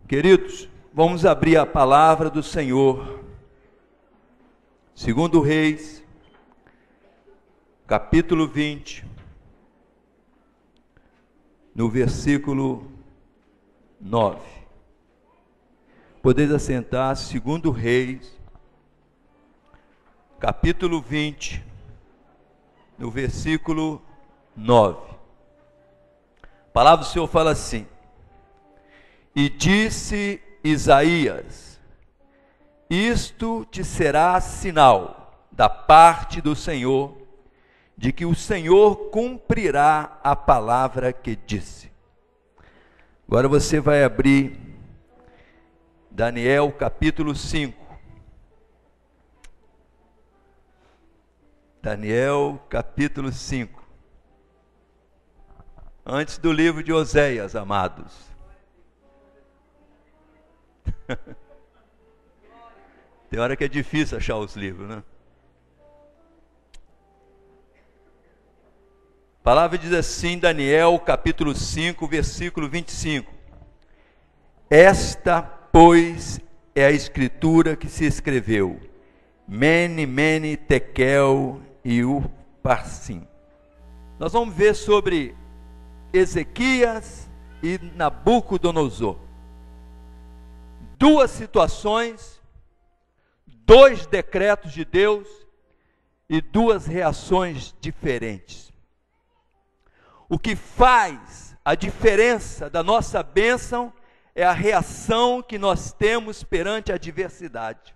Queridos, vamos abrir a palavra do Senhor, segundo Reis, capítulo 20, no versículo 9. Podeis assentar, segundo Reis, capítulo 20, no versículo 9. A palavra do Senhor fala assim: E disse Isaías: Isto te será sinal da parte do Senhor, de que o Senhor cumprirá a palavra que disse. Agora você vai abrir Daniel capítulo 5. Daniel capítulo 5. Antes do livro de Oséias, amados. Tem hora que é difícil achar os livros, né? A palavra diz assim, Daniel capítulo 5, versículo 25. Esta, pois, é a escritura que se escreveu: Mene, Mene, Tekel e Uparsim. Nós vamos ver sobre Ezequias e Nabucodonosor. Duas situações, dois decretos de Deus e duas reações diferentes. O que faz a diferença da nossa bênção é a reação que nós temos perante a adversidade.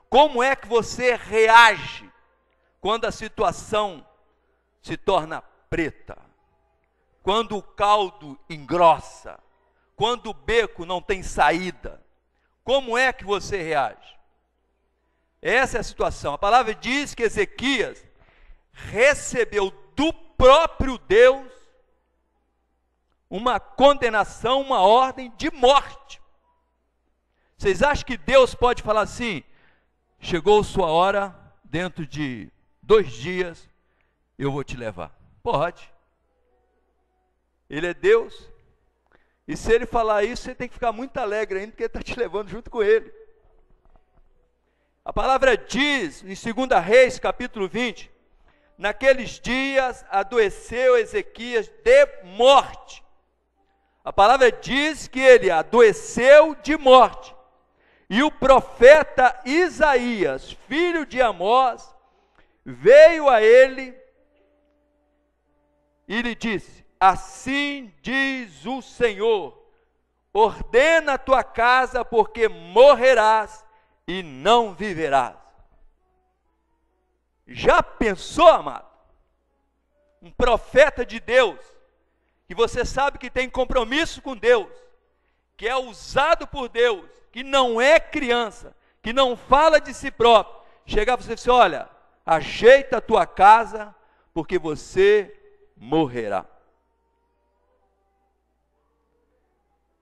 Como é que você reage quando a situação se torna preta? Quando o caldo engrossa? Quando o beco não tem saída? Como é que você reage? Essa é a situação. A palavra diz que Ezequias recebeu do próprio Deus uma condenação, uma ordem de morte. Vocês acham que Deus pode falar assim: chegou sua hora, dentro de 2 dias eu vou te levar? Pode. Ele é Deus. E se ele falar isso, você tem que ficar muito alegre ainda, porque ele está te levando junto com ele. A palavra diz, em 2 Reis, capítulo 20, naqueles dias adoeceu Ezequias de morte. A palavra diz que ele adoeceu de morte. E o profeta Isaías, filho de Amós, veio a ele e lhe disse: Assim diz o Senhor, ordena a tua casa, porque morrerás e não viverás. Já pensou, amado? Um profeta de Deus, que você sabe que tem compromisso com Deus, que é usado por Deus, que não é criança, que não fala de si próprio, chegar para você e dizer: olha, ajeita a tua casa, porque você morrerá.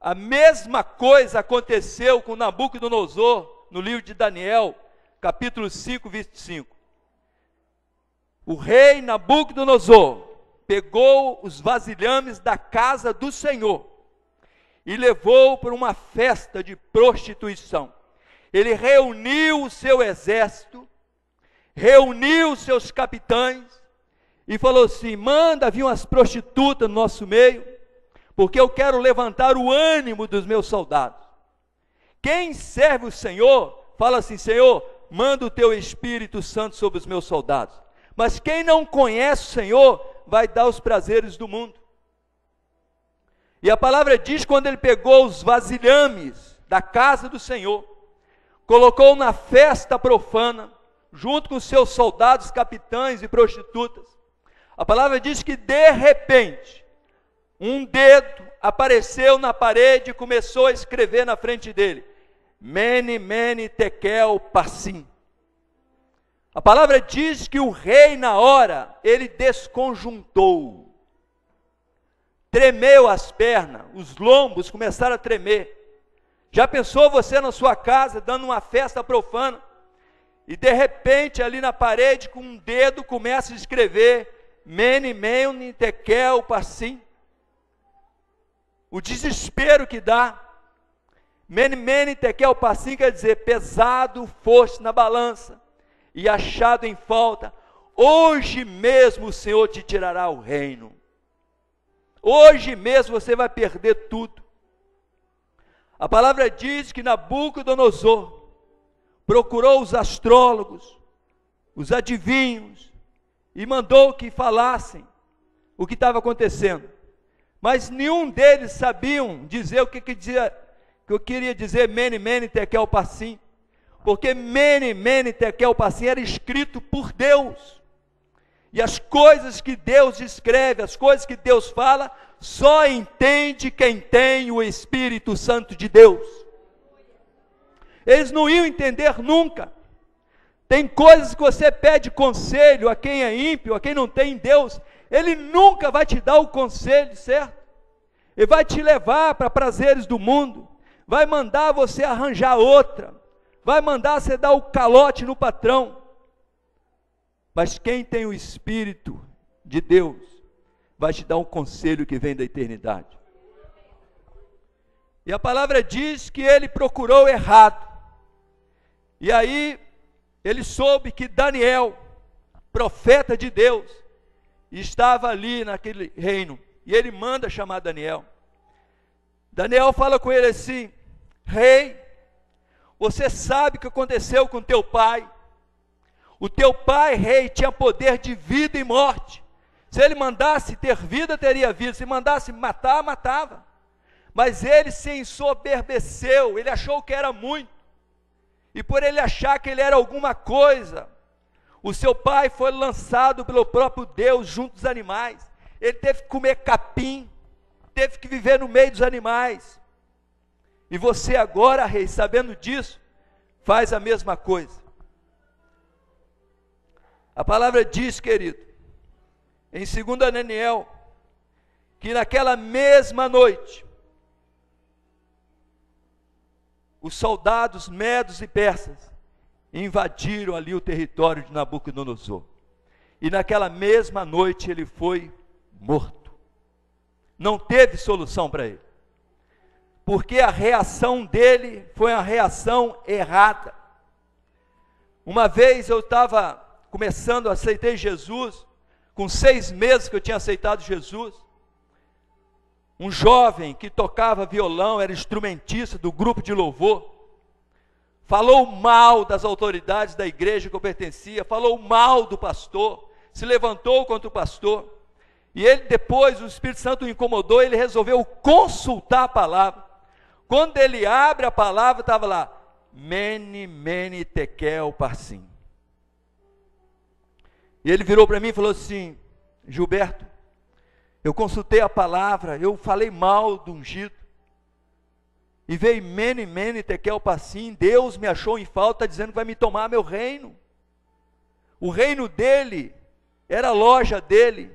A mesma coisa aconteceu com Nabucodonosor, no livro de Daniel, capítulo 5, 25. O rei Nabucodonosor pegou os vasilhames da casa do Senhor e levou para uma festa de prostituição. Ele reuniu o seu exército, reuniu os seus capitães e falou assim: manda vir umas prostitutas no nosso meio, porque eu quero levantar o ânimo dos meus soldados. Quem serve o Senhor, fala assim: Senhor, manda o teu Espírito Santo sobre os meus soldados. Mas quem não conhece o Senhor, vai dar os prazeres do mundo. E a palavra diz, quando ele pegou os vasilhames da casa do Senhor, colocou na festa profana, junto com seus soldados, capitães e prostitutas, a palavra diz que de repente, um dedo apareceu na parede e começou a escrever na frente dele: Mene, Mene, Tekel, Parsim. A palavra diz que o rei, na hora, ele desconjuntou, tremeu as pernas, os lombos começaram a tremer. Já pensou você na sua casa, dando uma festa profana, e de repente ali na parede, com um dedo, começa a escrever Mene, Mene, Tekel, Parsim? O desespero que dá. Mene, mene, tekel, parsim, quer dizer, pesado foste na balança e achado em falta. Hoje mesmo o Senhor te tirará o reino. Hoje mesmo você vai perder tudo. A palavra diz que Nabucodonosor procurou os astrólogos, os adivinhos, e mandou que falassem o que estava acontecendo. Mas nenhum deles sabiam dizer o que eu queria dizer, mene, mene, tekel, parsim. Porque mene, mene, tekel, parsim era escrito por Deus. E as coisas que Deus escreve, as coisas que Deus fala, só entende quem tem o Espírito Santo de Deus. Eles não iam entender nunca. Tem coisas que você pede conselho a quem é ímpio, a quem não tem Deus, ele nunca vai te dar o conselho certo. Ele vai te levar para prazeres do mundo, vai mandar você arranjar outra, vai mandar você dar o calote no patrão. Mas quem tem o Espírito de Deus, vai te dar um conselho que vem da eternidade. E a palavra diz que ele procurou errado. E aí, ele soube que Daniel, profeta de Deus, estava ali naquele reino. E ele manda chamar Daniel. Daniel fala com ele assim: rei, você sabe o que aconteceu com teu pai. O teu pai, rei, tinha poder de vida e morte. Se ele mandasse ter vida, teria vida. Se mandasse matar, matava. Mas ele se ensoberbeceu, ele achou que era muito. E por ele achar que ele era alguma coisa, o seu pai foi lançado pelo próprio Deus junto dos animais. Ele teve que comer capim, teve que viver no meio dos animais. E você agora, rei, sabendo disso, faz a mesma coisa. A palavra diz, querido, em 2 Daniel, que naquela mesma noite, os soldados medos e persas invadiram ali o território de Nabucodonosor. E naquela mesma noite ele foi morto. Não teve solução para ele. Porque a reação dele foi uma reação errada. Uma vez eu estava começando, aceitei Jesus, com 6 meses que eu tinha aceitado Jesus. Um jovem que tocava violão, era instrumentista do grupo de louvor, falou mal das autoridades da igreja que eu pertencia, falou mal do pastor, se levantou contra o pastor, e ele depois, o Espírito Santo o incomodou, ele resolveu consultar a palavra. Quando ele abre a palavra, estava lá, mene, mene, tekel, parsim. E ele virou para mim e falou assim: Gilberto, eu consultei a palavra, eu falei mal do ungido, e veio mene, mene, tekel, parsim, Deus me achou em falta, dizendo que vai me tomar meu reino. O reino dele era a loja dele,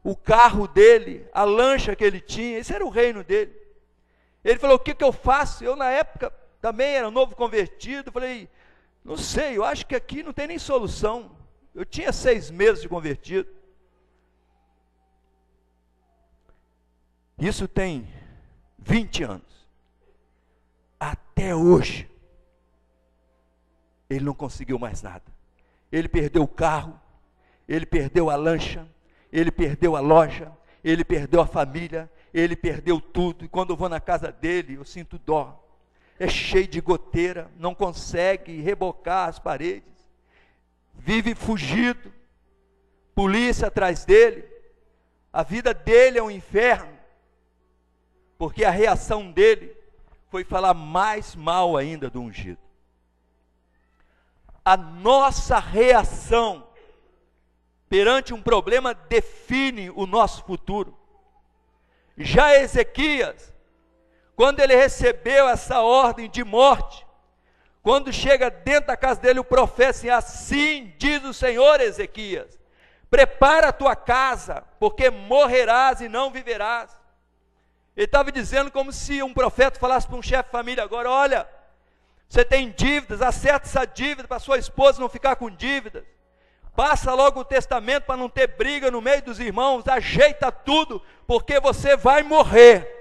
o carro dele, a lancha que ele tinha, esse era o reino dele. Ele falou: o que eu faço? Eu na época também era novo convertido, falei: não sei, eu acho que aqui não tem nem solução. Eu tinha 6 meses de convertido. Isso tem 20 anos. Até hoje, ele não conseguiu mais nada. Ele perdeu o carro, ele perdeu a lancha, ele perdeu a loja, ele perdeu a família, ele perdeu tudo. E quando eu vou na casa dele, eu sinto dó. É cheio de goteira, não consegue rebocar as paredes. Vive fugido, polícia atrás dele. A vida dele é um inferno. Porque a reação dele foi falar mais mal ainda do ungido. A nossa reação perante um problema define o nosso futuro. Já Ezequias, quando ele recebeu essa ordem de morte, quando chega dentro da casa dele o profeta, assim diz o Senhor, Ezequias, prepara a tua casa, porque morrerás e não viverás. Ele estava dizendo como se um profeta falasse para um chefe de família agora: olha, você tem dívidas, acerta essa dívida para sua esposa não ficar com dívidas, passa logo o testamento para não ter briga no meio dos irmãos, ajeita tudo, porque você vai morrer.